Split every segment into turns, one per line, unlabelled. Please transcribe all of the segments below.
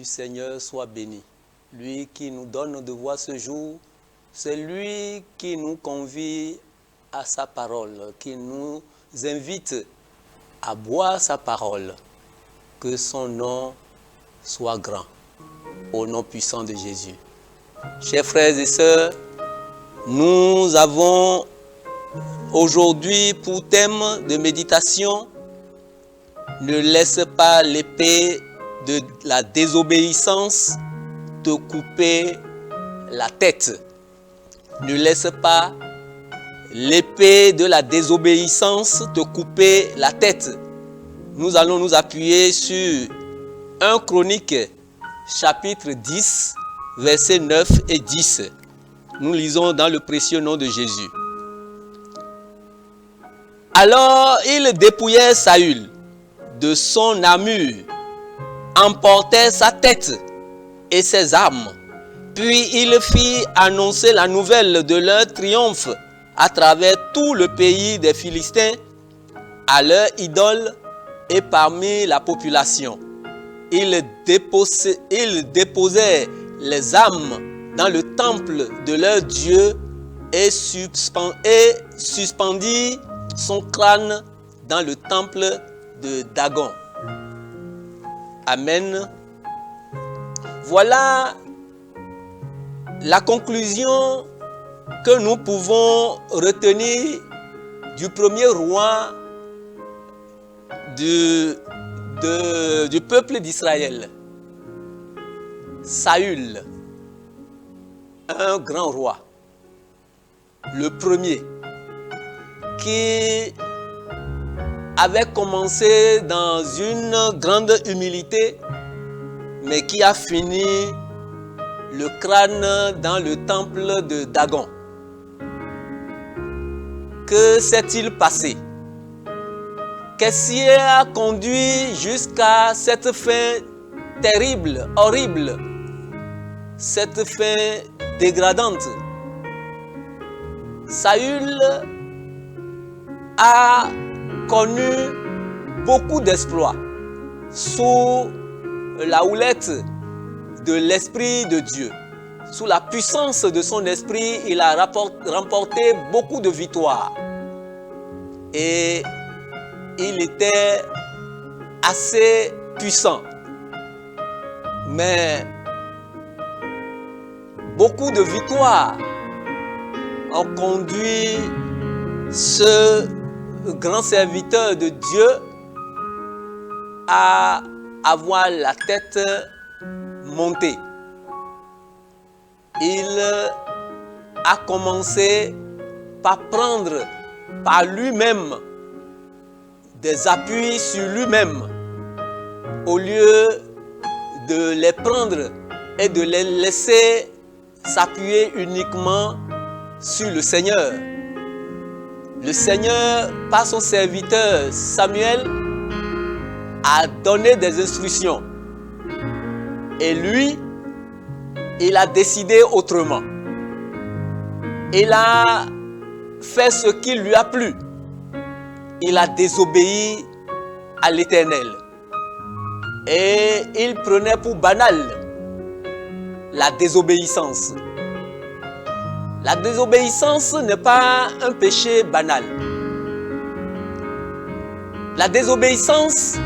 Seigneur soit béni. Lui qui nous donne de voir ce jour, c'est lui qui nous convie à sa parole, qui nous invite à boire sa parole. Que son nom soit grand, au nom puissant de Jésus. Chers frères et sœurs, nous avons aujourd'hui pour thème de méditation « Ne laisse pas l'épée de la désobéissance te couper la tête ». Ne laisse pas l'épée de la désobéissance te couper la tête. Nous allons nous appuyer sur 1 Chronique chapitre 10, versets 9 et 10. Nous lisons dans le précieux nom de Jésus. Alors il dépouillait Saül de son armure, emportait sa tête et ses armes. Puis il fit annoncer la nouvelle de leur triomphe à travers tout le pays des Philistins, à leur idole et parmi la population. Il déposait les armes dans le temple de leur Dieu et suspendit son crâne dans le temple de Dagon. Amen. Voilà la conclusion que nous pouvons retenir du premier roi du peuple d'Israël, Saül, un grand roi, le premier, qui avait commencé dans une grande humilité, mais qui a fini le crâne dans le temple de Dagon. Que s'est-il passé? Qu'est-ce qui a conduit jusqu'à cette fin terrible, horrible, cette fin dégradante? Saül a connu beaucoup d'exploits sous la houlette de l'Esprit de Dieu. Sous la puissance de son esprit, il a remporté beaucoup de victoires. Et il était assez puissant. Mais beaucoup de victoires ont conduit ce grand serviteur de Dieu à avoir la tête montée. Il a commencé par prendre par lui-même des appuis sur lui-même au lieu de les prendre et de les laisser s'appuyer uniquement sur le Seigneur. Le Seigneur, par son serviteur Samuel, a donné des instructions. Et lui, il a décidé autrement. Il a fait ce qui lui a plu. Il a désobéi à l'Éternel. Et il prenait pour banal la désobéissance. La désobéissance n'est pas un péché banal. La désobéissance,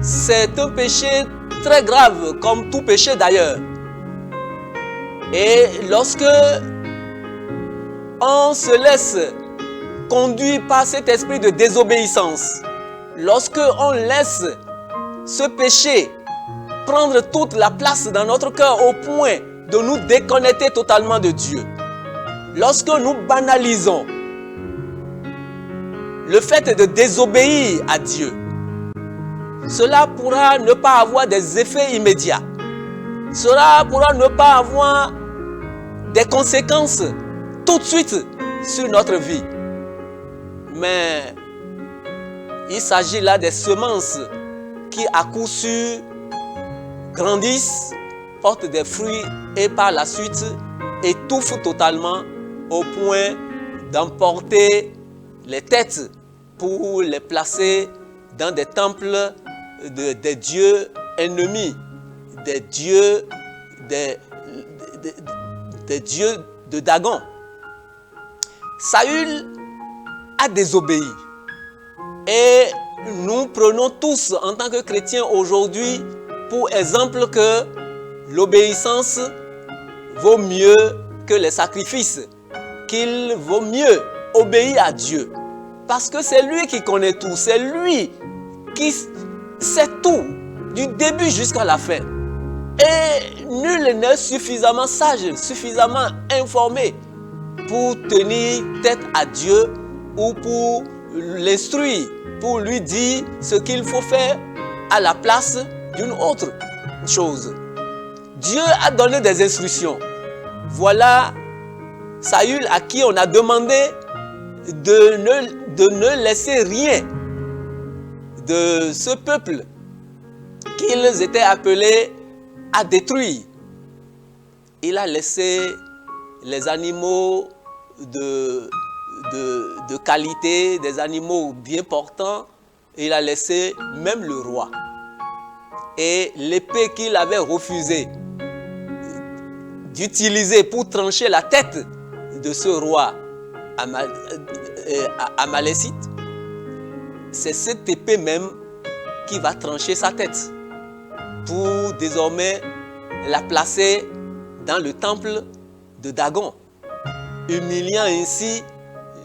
c'est un péché très grave, comme tout péché d'ailleurs. Et lorsque on se laisse conduire par cet esprit de désobéissance, lorsque on laisse ce péché prendre toute la place dans notre cœur au point de nous déconnecter totalement de Dieu, lorsque nous banalisons le fait de désobéir à Dieu, cela pourra ne pas avoir des effets immédiats. Cela pourra ne pas avoir des conséquences tout de suite sur notre vie. Mais il s'agit là des semences qui à coup sûr grandissent, portent des fruits et par la suite étouffent totalement au point d'emporter les têtes pour les placer dans des temples des dieux ennemis des dieux, des dieux de Dagon. Saül a désobéi. Et nous prenons tous en tant que chrétiens aujourd'hui pour exemple que l'obéissance vaut mieux que les sacrifices, qu'il vaut mieux obéir à Dieu. Parce que c'est lui qui connaît tout, c'est lui qui sait tout, du début jusqu'à la fin. Et nul n'est suffisamment sage, suffisamment informé pour tenir tête à Dieu ou pour l'instruire, pour lui dire ce qu'il faut faire à la place d'une autre chose. Dieu a donné des instructions. Voilà Saül à qui on a demandé de ne laisser rien de ce peuple qu'ils étaient appelés à détruire. Il a laissé les animaux de qualité, des animaux bien portants. Il a laissé même le roi. Et l'épée qu'il avait refusé d'utiliser pour trancher la tête de ce roi amalécite, c'est cette épée même qui va trancher sa tête pour désormais la placer dans le temple de Dagon, humiliant ainsi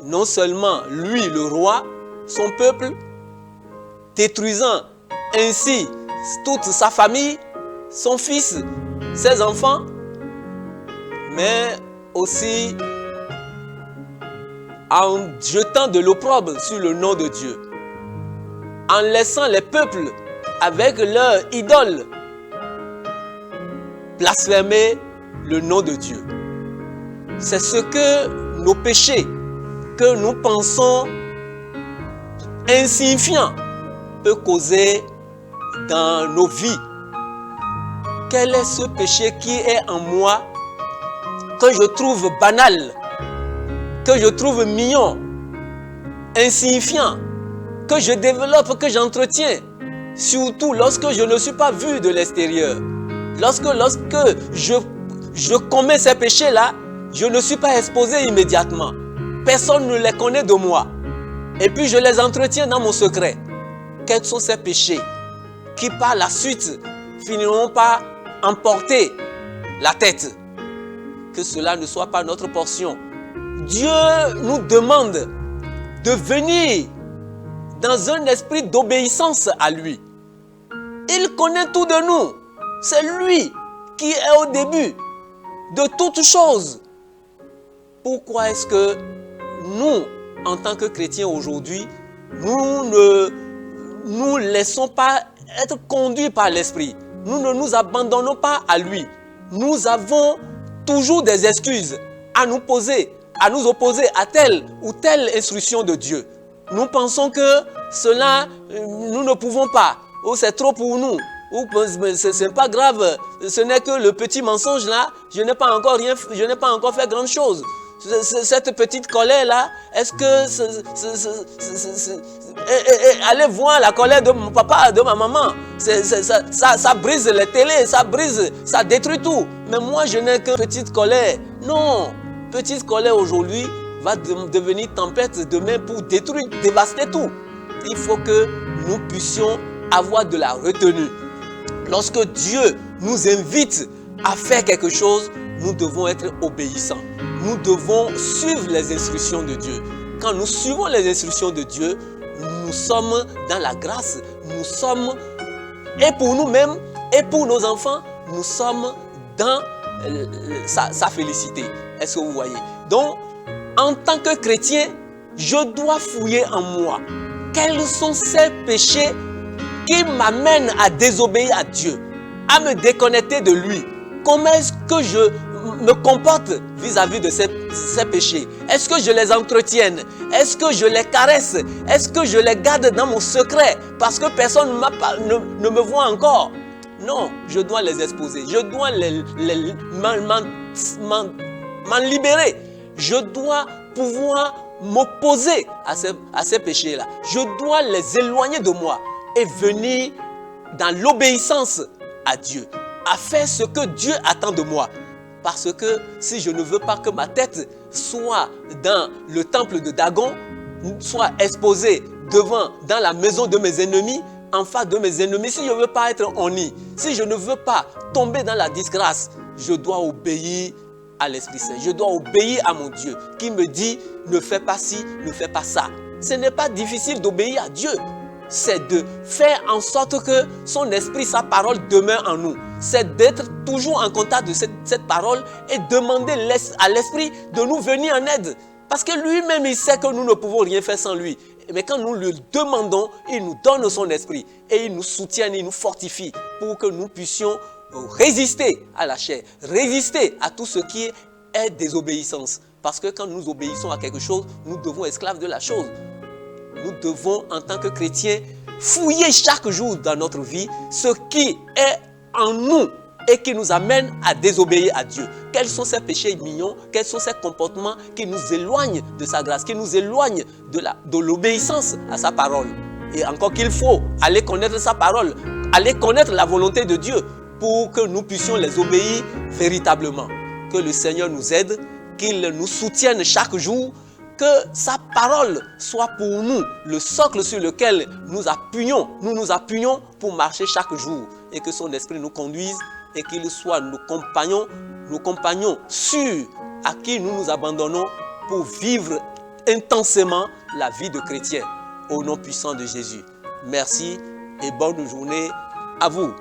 non seulement lui le roi, son peuple, détruisant ainsi toute sa famille, son fils, ses enfants, mais aussi en jetant de l'opprobre sur le nom de Dieu, en laissant les peuples avec leurs idoles blasphémer le nom de Dieu. C'est ce que nos péchés, que nous pensons insignifiants, peut causer dans nos vies. Quel est ce péché qui est en moi que je trouve banal, que je trouve mignon, insignifiant, que je développe, que j'entretiens, surtout lorsque je ne suis pas vu de l'extérieur. Lorsque je commets ces péchés-là, je ne suis pas exposé immédiatement. Personne ne les connaît de moi. Et puis je les entretiens dans mon secret. Quels sont ces péchés qui par la suite finiront par emporter la tête? Que cela ne soit pas notre portion. Dieu nous demande de venir dans un esprit d'obéissance à lui. Il connaît tout de nous. C'est lui qui est au début de toutes choses. Pourquoi est-ce que nous, en tant que chrétiens aujourd'hui, nous ne nous laissons pas être conduits par l'esprit? Nous ne nous abandonnons pas à lui. Nous avons toujours des excuses à nous poser, à nous opposer à telle ou telle instruction de Dieu. Nous pensons que cela, nous ne pouvons pas, ou c'est trop pour nous, ou ce n'est pas grave, ce n'est que le petit mensonge là, je n'ai pas encore fait grande chose. Cette petite colère là, est-ce que allez voir la colère de mon papa, de ma maman, ça brise les télés, ça détruit tout. Mais moi je n'ai que petite colère. Non, petite colère aujourd'hui va devenir tempête demain pour détruire, dévaster tout. Il faut que nous puissions avoir de la retenue. Lorsque Dieu nous invite à faire quelque chose, nous devons être obéissants. Nous devons suivre les instructions de Dieu. Quand nous suivons les instructions de Dieu, nous sommes dans la grâce. Nous sommes, et pour nous-mêmes, et pour nos enfants, nous sommes dans sa félicité. Est-ce que vous voyez? Donc, en tant que chrétien, je dois fouiller en moi. Quels sont ces péchés qui m'amènent à désobéir à Dieu, à me déconnecter de lui? Comment est-ce que je me comporte vis-à-vis de ces péchés? Est-ce que je les entretienne? Est-ce que je les caresse? Est-ce que je les garde dans mon secret parce que personne ne me voit encore? Non, je dois les exposer. Je dois m'en libérer. Je dois pouvoir m'opposer à ces péchés-là. Je dois les éloigner de moi et venir dans l'obéissance à Dieu. à faire ce que Dieu attend de moi. Parce que si je ne veux pas que ma tête soit dans le temple de Dagon, soit exposée dans la maison de mes ennemis, en face de mes ennemis, si je ne veux pas être honni, si je ne veux pas tomber dans la disgrâce, je dois obéir à l'Esprit Saint. Je dois obéir à mon Dieu qui me dit ne fais pas ci, ne fais pas ça. Ce n'est pas difficile d'obéir à Dieu. C'est de faire en sorte que son esprit, sa parole demeure en nous. C'est d'être toujours en contact de cette parole et demander à l'esprit de nous venir en aide. Parce que lui-même, il sait que nous ne pouvons rien faire sans lui. Mais quand nous le demandons, il nous donne son esprit et il nous soutient, il nous fortifie pour que nous puissions résister à la chair, résister à tout ce qui est désobéissance. Parce que quand nous obéissons à quelque chose, nous devons esclaves de la chose. Nous devons, en tant que chrétiens, fouiller chaque jour dans notre vie ce qui est en nous et qui nous amène à désobéir à Dieu. Quels sont ces péchés mignons? Quels sont ces comportements qui nous éloignent de sa grâce, qui nous éloignent de l'obéissance à sa parole? Et encore qu'il faut aller connaître sa parole, aller connaître la volonté de Dieu pour que nous puissions les obéir véritablement. Que le Seigneur nous aide, qu'il nous soutienne chaque jour, que sa parole soit pour nous le socle sur lequel nous nous appuyons pour marcher chaque jour et que son esprit nous conduise et qu'il soit nos compagnons sûrs à qui nous nous abandonnons pour vivre intensément la vie de chrétien. Au nom puissant de Jésus. Merci et bonne journée à vous.